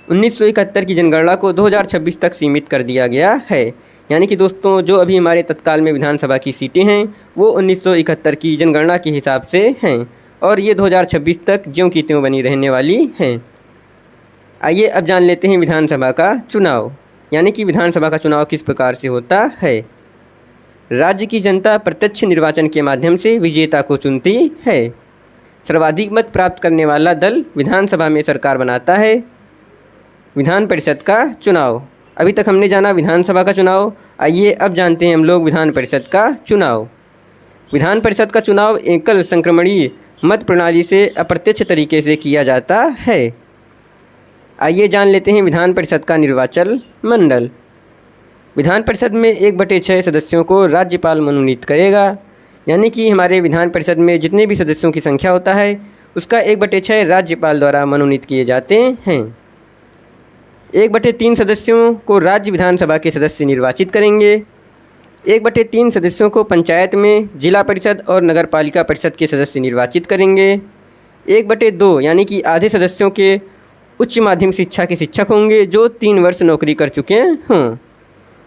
1971 की जनगणना को 2026 तक सीमित कर दिया गया है। यानी कि दोस्तों जो अभी हमारे तत्काल में विधानसभा की सीटें हैं वो 1971 की जनगणना के हिसाब से हैं, और ये 2026 तक ज्यों की त्यों बनी रहने वाली हैं। आइए अब जान लेते हैं विधानसभा का चुनाव, यानी कि विधानसभा का चुनाव किस प्रकार से होता है। राज्य की जनता प्रत्यक्ष निर्वाचन के माध्यम से विजेता को चुनती है। सर्वाधिक मत प्राप्त करने वाला दल विधानसभा में सरकार बनाता है। विधान परिषद का चुनाव, अभी तक हमने जाना विधानसभा का चुनाव। आइए अब जानते हैं हम लोग विधान परिषद का चुनाव। विधान परिषद का चुनाव एकल संक्रमणीय मत प्रणाली से अप्रत्यक्ष तरीके से किया जाता है। आइए जान लेते हैं विधान परिषद का निर्वाचन मंडल। विधान परिषद में 1/6 सदस्यों को राज्यपाल मनोनीत करेगा। यानी कि हमारे विधान परिषद में जितने भी सदस्यों की संख्या होता है उसका 1/6 राज्यपाल द्वारा मनोनीत किए जाते हैं। 1/3 सदस्यों को राज्य विधानसभा के सदस्य निर्वाचित करेंगे। 1/3 सदस्यों को पंचायत में जिला परिषद और नगर पालिका परिषद के सदस्य निर्वाचित करेंगे। 1/2 यानी कि आधे सदस्यों के उच्च माध्यमिक शिक्षा के शिक्षक होंगे जो 3 वर्ष नौकरी कर चुके हों,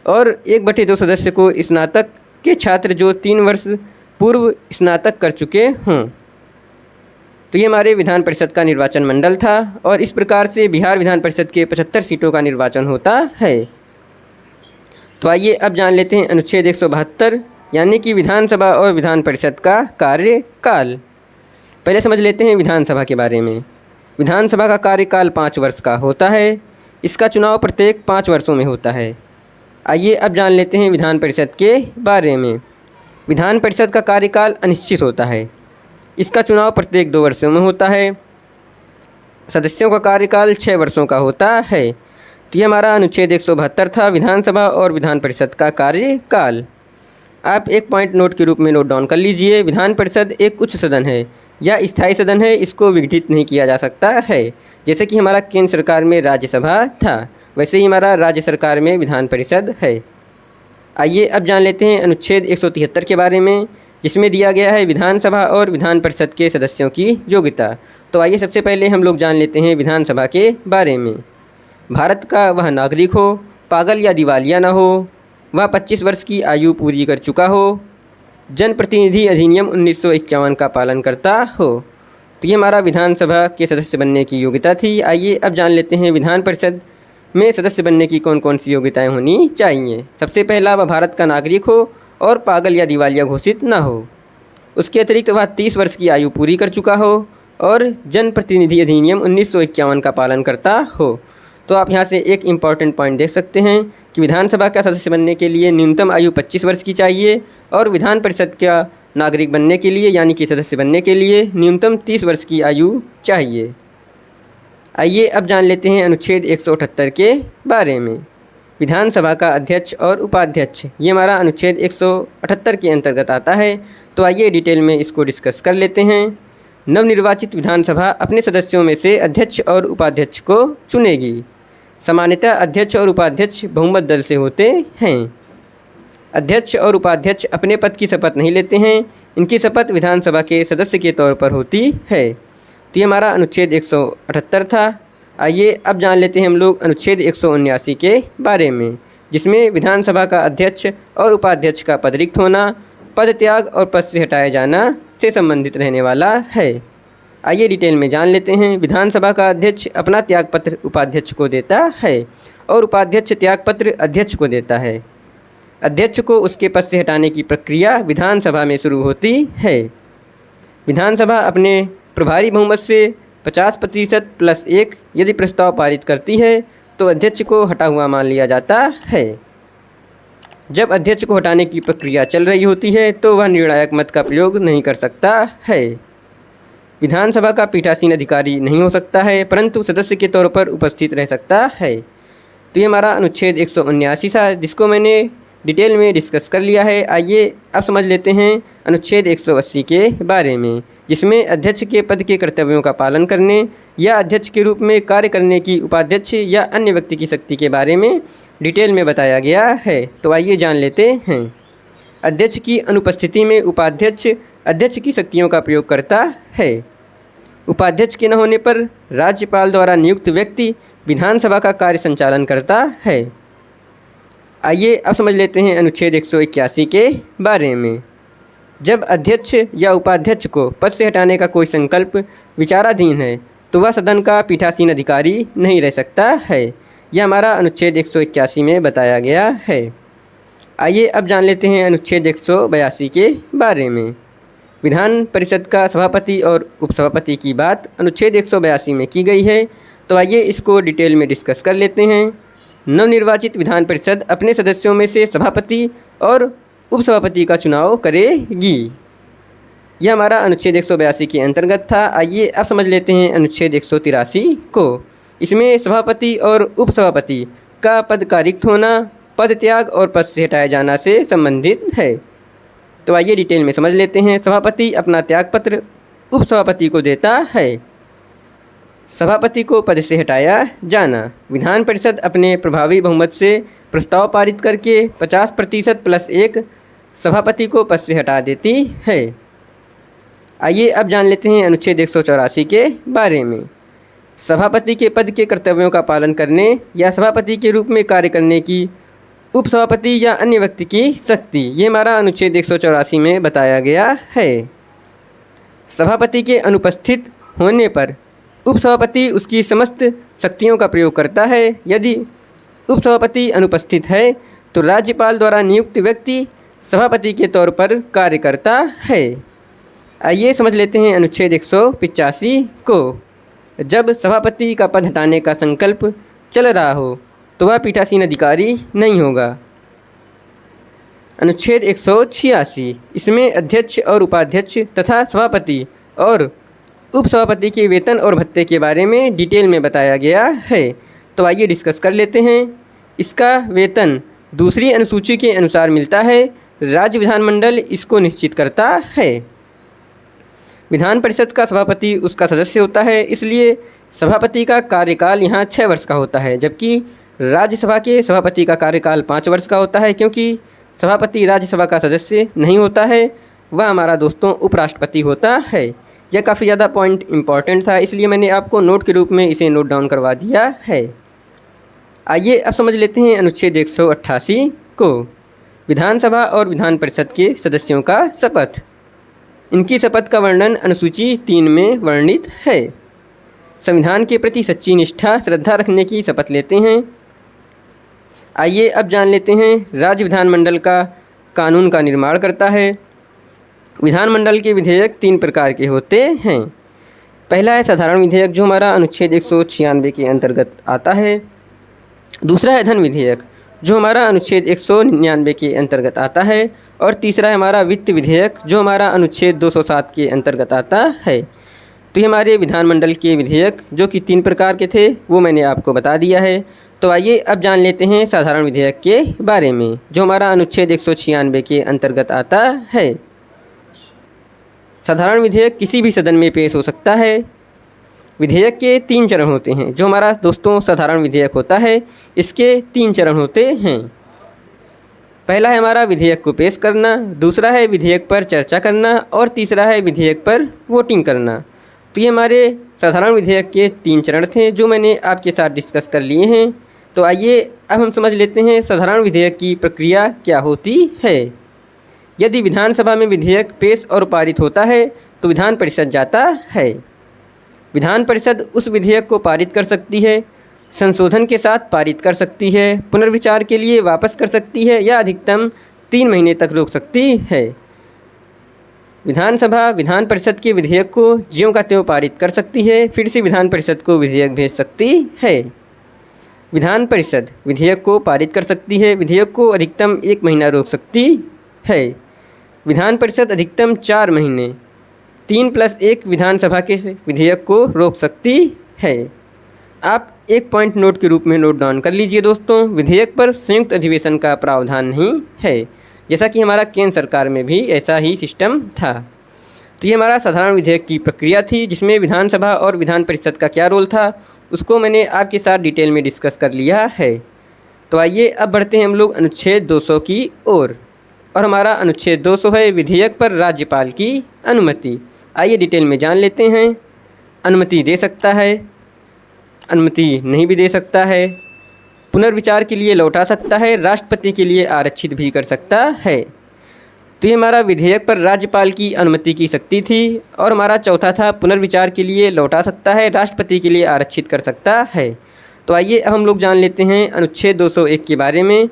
और 1/2 सदस्य को स्नातक के छात्र जो 3 वर्ष पूर्व स्नातक कर चुके हों। तो ये हमारे विधान परिषद का निर्वाचन मंडल था, और इस प्रकार से बिहार विधान परिषद के 75 सीटों का निर्वाचन होता है। तो आइए अब जान लेते हैं अनुच्छेद 172 यानी कि विधानसभा और विधान परिषद का कार्यकाल। पहले समझ लेते हैं विधानसभा के बारे में। विधानसभा का कार्यकाल 5 वर्ष का होता है। इसका चुनाव प्रत्येक 5 वर्षों में होता है। आइए अब जान लेते हैं विधान परिषद के बारे में। विधान परिषद का कार्यकाल अनिश्चित होता है। इसका चुनाव प्रत्येक 2 वर्षों में होता है। सदस्यों का कार्यकाल 6 वर्षों का होता है। तो ये हमारा अनुच्छेद 172 था, विधानसभा और विधान परिषद का कार्यकाल। आप एक पॉइंट नोट के रूप में नोट डाउन कर लीजिए। विधान परिषद एक उच्च सदन है या स्थायी सदन है, इसको विघटित नहीं किया जा सकता है। जैसे कि हमारा केंद्र सरकार में राज्यसभा था, वैसे ही हमारा राज्य सरकार में विधान परिषद है। आइए अब जान लेते हैं अनुच्छेद 173 के बारे में, जिसमें दिया गया है विधानसभा और विधान परिषद के सदस्यों की योग्यता। तो आइए सबसे पहले हम लोग जान लेते हैं विधानसभा के बारे में। भारत का वह नागरिक हो, पागल या दिवालिया न हो, वह 25 वर्ष की आयु पूरी कर चुका हो, जनप्रतिनिधि अधिनियम 1951 का पालन करता हो। तो ये हमारा विधानसभा के सदस्य बनने की योग्यता थी। आइए अब जान लेते हैं विधान परिषद में सदस्य बनने की कौन कौन सी योग्यताएं होनी चाहिए। सबसे पहला, वह भारत का नागरिक हो और पागल या दिवालिया घोषित न हो। उसके अतिरिक्त वह 30 वर्ष की आयु पूरी कर चुका हो और जनप्रतिनिधि अधिनियम 1951 का पालन करता हो। तो आप यहाँ से एक इम्पॉर्टेंट पॉइंट देख सकते हैं कि विधानसभा का सदस्य बनने के लिए न्यूनतम आयु 25 वर्ष की चाहिए, और विधान परिषद का नागरिक बनने के लिए यानी कि सदस्य बनने के लिए न्यूनतम 30 वर्ष की आयु चाहिए। आइए अब जान लेते हैं अनुच्छेद 178 के बारे में। विधानसभा का अध्यक्ष और उपाध्यक्ष, ये हमारा अनुच्छेद 178 के अंतर्गत आता है। तो आइए डिटेल में इसको डिस्कस कर लेते हैं। नवनिर्वाचित विधानसभा अपने सदस्यों में से अध्यक्ष और उपाध्यक्ष को चुनेगी। सामान्यतः अध्यक्ष और उपाध्यक्ष बहुमत दल से होते हैं। अध्यक्ष और उपाध्यक्ष अपने पद की शपथ नहीं लेते हैं, इनकी शपथ विधानसभा के सदस्य के तौर पर होती है। तो ये हमारा अनुच्छेद 178 था। आइए अब जान लेते हैं हम लोग अनुच्छेद 179 के बारे में, जिसमें विधानसभा का अध्यक्ष और उपाध्यक्ष का पद रिक्त होना, पद त्याग और पद से हटाए जाना से संबंधित रहने वाला है। आइए डिटेल में जान लेते हैं। विधानसभा का अध्यक्ष अपना त्यागपत्र उपाध्यक्ष को देता है और उपाध्यक्ष त्यागपत्र अध्यक्ष को देता है। अध्यक्ष को उसके पद से हटाने की प्रक्रिया विधानसभा में शुरू होती है। विधानसभा अपने प्रभारी बहुमत से 50% + 1 यदि प्रस्ताव पारित करती है तो अध्यक्ष को हटा हुआ मान लिया जाता है। जब अध्यक्ष को हटाने की प्रक्रिया चल रही होती है तो वह निर्णायक मत का प्रयोग नहीं कर सकता है। विधानसभा का पीठासीन अधिकारी नहीं हो सकता है, परंतु सदस्य के तौर पर उपस्थित रह सकता है। तो ये हमारा अनुच्छेद 179 था, जिसको मैंने डिटेल में डिस्कस कर लिया है। आइए अब समझ लेते हैं अनुच्छेद 180 के बारे में, जिसमें अध्यक्ष के पद के कर्तव्यों का पालन करने या अध्यक्ष के रूप में कार्य करने की उपाध्यक्ष या अन्य व्यक्ति की शक्ति के बारे में डिटेल में बताया गया है। तो आइए जान लेते हैं। अध्यक्ष की अनुपस्थिति में उपाध्यक्ष अध्यक्ष की शक्तियों का प्रयोग करता है। उपाध्यक्ष के न होने पर राज्यपाल द्वारा नियुक्त व्यक्ति विधानसभा का कार्य संचालन करता है। आइए अब समझ लेते हैं अनुच्छेद 181 के बारे में। जब अध्यक्ष या उपाध्यक्ष को पद से हटाने का कोई संकल्प विचाराधीन है तो वह सदन का पीठासीन अधिकारी नहीं रह सकता है। यह हमारा अनुच्छेद 181 में बताया गया है। आइए अब जान लेते हैं अनुच्छेद 182 के बारे में। विधान परिषद का सभापति और उपसभापति की बात अनुच्छेद 182 में की गई है। तो आइए इसको डिटेल में डिस्कस कर लेते हैं। नवनिर्वाचित विधान परिषद अपने सदस्यों में से सभापति और उपसभापति का चुनाव करेगी। यह हमारा अनुच्छेद 182 के अंतर्गत था। आइए अब समझ लेते हैं अनुच्छेद 183 को। इसमें सभापति और उपसभापति का पद का रिक्त होना पद त्याग और पद से हटाए जाना से संबंधित है। तो आइए डिटेल में समझ लेते हैं। सभापति अपना त्यागपत्र उपसभापति को देता है। सभापति को पद से हटाया जाना। विधान परिषद अपने प्रभावी बहुमत से प्रस्ताव पारित करके 50% + 1 सभापति को पद से हटा देती है। आइए अब जान लेते हैं अनुच्छेद 184 के बारे में। सभापति के पद के कर्तव्यों का पालन करने या सभापति के रूप में कार्य करने की उपसभापति या अन्य व्यक्ति की शक्ति, ये हमारा अनुच्छेद 184 में बताया गया है। सभापति के अनुपस्थित होने पर उपसभापति उसकी समस्त शक्तियों का प्रयोग करता है। यदि उपसभापति अनुपस्थित है तो राज्यपाल द्वारा नियुक्त व्यक्ति सभापति के तौर पर कार्य करता है। आइए समझ लेते हैं अनुच्छेद 185 को। जब सभापति का पद हटाने का संकल्प चल रहा हो तो वह पीठासीन अधिकारी नहीं होगा। अनुच्छेद 186, इसमें अध्यक्ष और उपाध्यक्ष तथा सभापति और उपसभापति के वेतन और भत्ते के बारे में डिटेल में बताया गया है। तो आइए डिस्कस कर लेते हैं। इसका वेतन दूसरी अनुसूची के अनुसार मिलता है। राज्य विधानमंडल इसको निश्चित करता है। विधान परिषद का सभापति उसका सदस्य होता है, इसलिए सभापति का कार्यकाल यहाँ 6 वर्ष का होता है, जबकि राज्यसभा के सभापति का कार्यकाल 5 वर्ष का होता है। क्योंकि सभापति राज्यसभा का सदस्य नहीं होता है, वह हमारा दोस्तों उपराष्ट्रपति होता है। यह काफ़ी ज़्यादा पॉइंट इम्पॉर्टेंट था, इसलिए मैंने आपको नोट के रूप में इसे नोट डाउन करवा दिया है। आइए अब समझ लेते हैं अनुच्छेद 188 को। विधानसभा और विधान परिषद के सदस्यों का शपथ। इनकी शपथ का वर्णन अनुसूची 3 में वर्णित है। संविधान के प्रति सच्ची निष्ठा श्रद्धा रखने की शपथ लेते हैं। आइए अब जान लेते हैं। राज्य विधानमंडल का कानून का निर्माण करता है। विधानमंडल के विधेयक 3 प्रकार के होते हैं। पहला है साधारण विधेयक, जो हमारा अनुच्छेद 196 के अंतर्गत आता है। दूसरा है धन विधेयक, जो हमारा अनुच्छेद 199 के अंतर्गत आता है। और तीसरा है हमारा वित्त विधेयक, जो हमारा अनुच्छेद 207 के अंतर्गत आता है। तो ये हमारे विधानमंडल के विधेयक जो कि 3 प्रकार के थे वो मैंने आपको बता दिया है। तो आइए अब जान लेते हैं साधारण विधेयक के बारे में, जो हमारा अनुच्छेद 196 के अंतर्गत आता है। साधारण विधेयक किसी भी सदन में पेश हो सकता है। विधेयक के 3 चरण होते हैं। जो हमारा दोस्तों साधारण विधेयक होता है, इसके 3 चरण होते हैं। पहला है हमारा विधेयक को पेश करना, दूसरा है विधेयक पर चर्चा करना और तीसरा है विधेयक पर वोटिंग करना। तो ये हमारे साधारण विधेयक के 3 चरण थे जो मैंने आपके साथ डिस्कस कर लिए हैं। तो आइए अब हम समझ लेते हैं साधारण विधेयक की प्रक्रिया क्या होती है। यदि विधानसभा में विधेयक पेश और पारित होता है तो विधान परिषद जाता है। विधान परिषद उस विधेयक को पारित कर सकती है, संशोधन के साथ पारित कर सकती है, पुनर्विचार के लिए वापस कर सकती है या अधिकतम 3 महीने तक रोक सकती है। विधानसभा विधान परिषद के विधेयक को ज्यों का त्यों पारित कर सकती है, फिर से विधान परिषद को विधेयक भेज सकती है। विधान परिषद विधेयक को पारित कर सकती है, विधेयक को अधिकतम 1 महीना रोक सकती है। विधान परिषद अधिकतम 4 महीने 3+1 विधानसभा के विधेयक को रोक सकती है। आप एक पॉइंट नोट के रूप में नोट डाउन कर लीजिए दोस्तों, विधेयक पर संयुक्त अधिवेशन का प्रावधान नहीं है, जैसा कि हमारा केंद्र सरकार में भी ऐसा ही सिस्टम था। तो ये हमारा साधारण विधेयक की प्रक्रिया थी, जिसमें विधानसभा और विधान परिषद का क्या रोल था उसको मैंने आपके साथ डिटेल में डिस्कस कर लिया है। तो आइए अब बढ़ते हैं हम लोग अनुच्छेद 200 की ओर, और हमारा अनुच्छेद 200 है विधेयक पर राज्यपाल की अनुमति। आइए डिटेल में जान लेते हैं। अनुमति दे सकता है, अनुमति नहीं भी दे सकता है, पुनर्विचार के लिए लौटा सकता है, राष्ट्रपति के लिए आरक्षित भी कर सकता है। तो ये हमारा विधेयक पर राज्यपाल की अनुमति की शक्ति थी। और हमारा चौथा था पुनर्विचार के लिए लौटा सकता है, राष्ट्रपति के लिए आरक्षित कर सकता है। तो आइए अब हम लोग जान लेते हैं अनुच्छेद 201 के बारे में,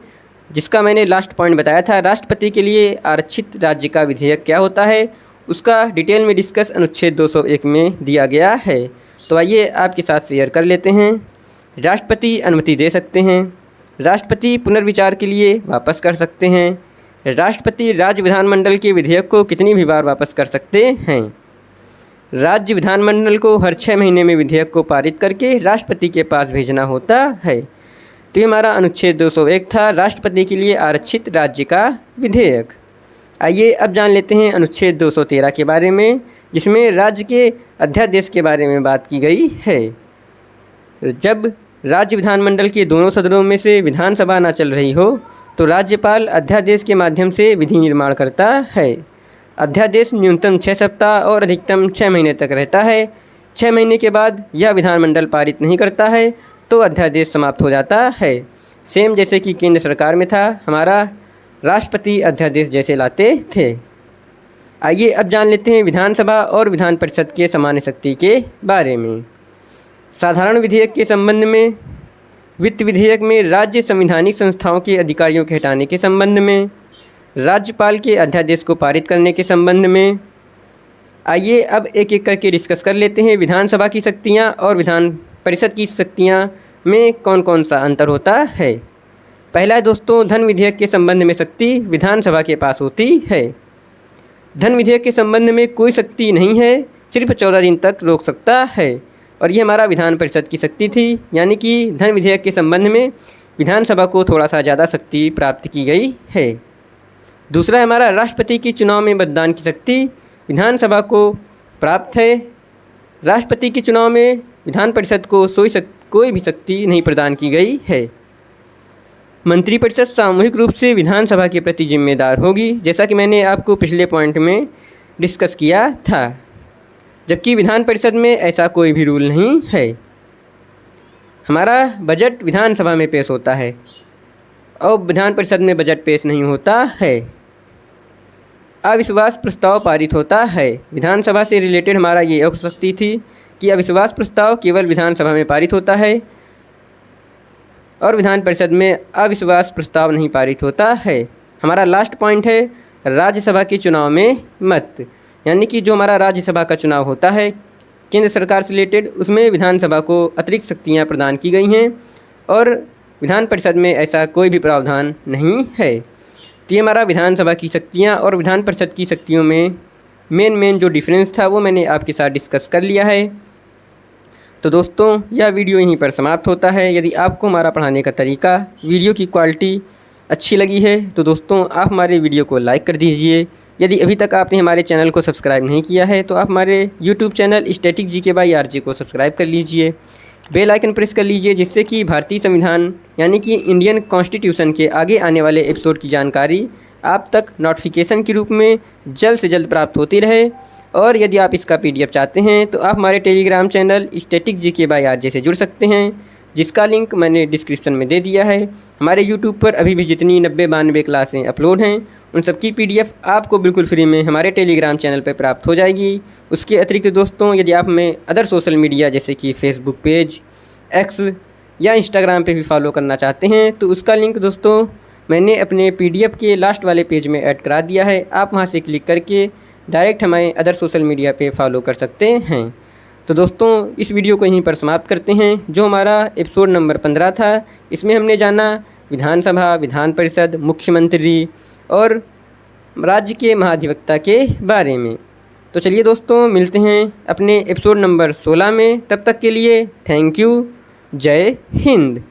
जिसका मैंने लास्ट पॉइंट बताया था, राष्ट्रपति के लिए आरक्षित राज्य का विधेयक क्या होता है, उसका डिटेल में डिस्कस अनुच्छेद 201 में दिया गया है। तो आइए आपके साथ शेयर कर लेते हैं। राष्ट्रपति अनुमति दे सकते हैं, राष्ट्रपति पुनर्विचार के लिए वापस कर सकते हैं, राष्ट्रपति राज्य विधानमंडल के विधेयक को कितनी भी बार वापस कर सकते हैं, राज्य विधानमंडल को हर 6 महीने में विधेयक को पारित करके राष्ट्रपति के पास भेजना होता है। तो ये हमारा अनुच्छेद 201 था, राष्ट्रपति के लिए आरक्षित राज्य का विधेयक। आइए अब जान लेते हैं अनुच्छेद 213 के बारे में, जिसमें राज्य के अध्यादेश के बारे में बात की गई है। जब राज्य विधानमंडल के दोनों सदनों में से विधानसभा ना चल रही हो तो राज्यपाल अध्यादेश के माध्यम से विधि निर्माण करता है। अध्यादेश न्यूनतम 6 सप्ताह और अधिकतम 6 महीने तक रहता है। 6 महीने के बाद यह विधानमंडल पारित नहीं करता है तो अध्यादेश समाप्त हो जाता है। सेम जैसे कि केंद्र सरकार में था, हमारा राष्ट्रपति अध्यादेश जैसे लाते थे। आइए अब जान लेते हैं विधानसभा और विधान परिषद के सामान्य शक्ति के बारे में। साधारण विधेयक के संबंध में, वित्त विधेयक में राज्य संवैधानिक संस्थाओं के अधिकारियों के हटाने के संबंध में, राज्यपाल के अध्यादेश को पारित करने के संबंध में। आइए अब एक एक करके डिस्कस कर लेते हैं विधानसभा की शक्तियाँ और विधान परिषद की शक्तियाँ में कौन कौन सा अंतर होता है। पहला है दोस्तों, धन विधेयक के संबंध में शक्ति विधानसभा के पास होती है। धन विधेयक के संबंध में कोई शक्ति नहीं है, सिर्फ 14 दिन तक रोक सकता है, और ये हमारा विधान परिषद की शक्ति थी। यानी कि धन विधेयक के संबंध में विधानसभा को थोड़ा सा ज़्यादा शक्ति प्राप्त की गई है। दूसरा है हमारा राष्ट्रपति के चुनाव में मतदान की शक्ति विधानसभा को प्राप्त है। राष्ट्रपति के चुनाव में विधान परिषद को कोई भी शक्ति नहीं प्रदान की गई है। मंत्रिपरिषद सामूहिक रूप से विधानसभा के प्रति जिम्मेदार होगी, जैसा कि मैंने आपको पिछले पॉइंट में डिस्कस किया था, जबकि विधान परिषद में ऐसा कोई भी रूल नहीं है। हमारा बजट विधानसभा में पेश होता है और विधान परिषद में बजट पेश नहीं होता है। अविश्वास प्रस्ताव पारित होता है। विधानसभा से रिलेटेड हमारा ये एक शक्ति थी कि अविश्वास प्रस्ताव केवल विधानसभा में पारित होता है और विधान परिषद में अविश्वास प्रस्ताव नहीं पारित होता है। हमारा लास्ट पॉइंट है राज्यसभा के चुनाव में मत, यानी कि जो हमारा राज्यसभा का चुनाव होता है केंद्र सरकार से रिलेटेड, उसमें विधानसभा को अतिरिक्त शक्तियाँ प्रदान की गई हैं और विधान परिषद में ऐसा कोई भी प्रावधान नहीं है। तो ये हमारा विधानसभा की शक्तियाँ और विधान परिषद की शक्तियों में मेन जो डिफरेंस था वो मैंने आपके साथ डिस्कस कर लिया है। तो दोस्तों यह वीडियो यहीं पर समाप्त होता है। यदि आपको हमारा पढ़ाने का तरीका, वीडियो की क्वालिटी अच्छी लगी है तो दोस्तों आप हमारे वीडियो को लाइक कर दीजिए। यदि अभी तक आपने हमारे चैनल को सब्सक्राइब नहीं किया है तो आप हमारे YouTube channel static GK by RJ को सब्सक्राइब कर लीजिए, बेल आइकन प्रेस कर लीजिए, जिससे कि भारतीय संविधान यानी कि इंडियन कॉन्स्टिट्यूशन के आगे आने वाले एपिसोड की जानकारी आप तक नोटिफिकेशन के रूप में जल्द से जल्द प्राप्त होती रहे। और यदि आप इसका PDF चाहते हैं तो आप हमारे Telegram channel static GK by RJ से जुड़ सकते हैं, जिसका लिंक मैंने डिस्क्रिप्शन में दे दिया है। हमारे यूट्यूब पर अभी भी जितनी 90-92 क्लासें अपलोड हैं उन सब की PDF आपको बिल्कुल फ्री में हमारे टेलीग्राम चैनल पर प्राप्त हो जाएगी। उसके अतिरिक्त दोस्तों, यदि आप हमें अदर सोशल मीडिया जैसे कि फेसबुक पेज, एक्स या इंस्टाग्राम पे भी फॉलो करना चाहते हैं तो उसका लिंक दोस्तों मैंने अपने PDF के लास्ट वाले पेज में ऐड करा दिया है। आप वहां से क्लिक करके डायरेक्ट हमें अदर सोशल मीडिया पे फॉलो कर सकते हैं। तो दोस्तों, इस वीडियो को यहीं पर समाप्त करते हैं। जो हमारा एपिसोड नंबर 15 था, इसमें हमने जाना विधानसभा, विधान परिषद, मुख्यमंत्री और राज्य के महाधिवक्ता के बारे में। तो चलिए दोस्तों, मिलते हैं अपने एपिसोड नंबर 16 में। तब तक के लिए थैंक यू। जय हिंद।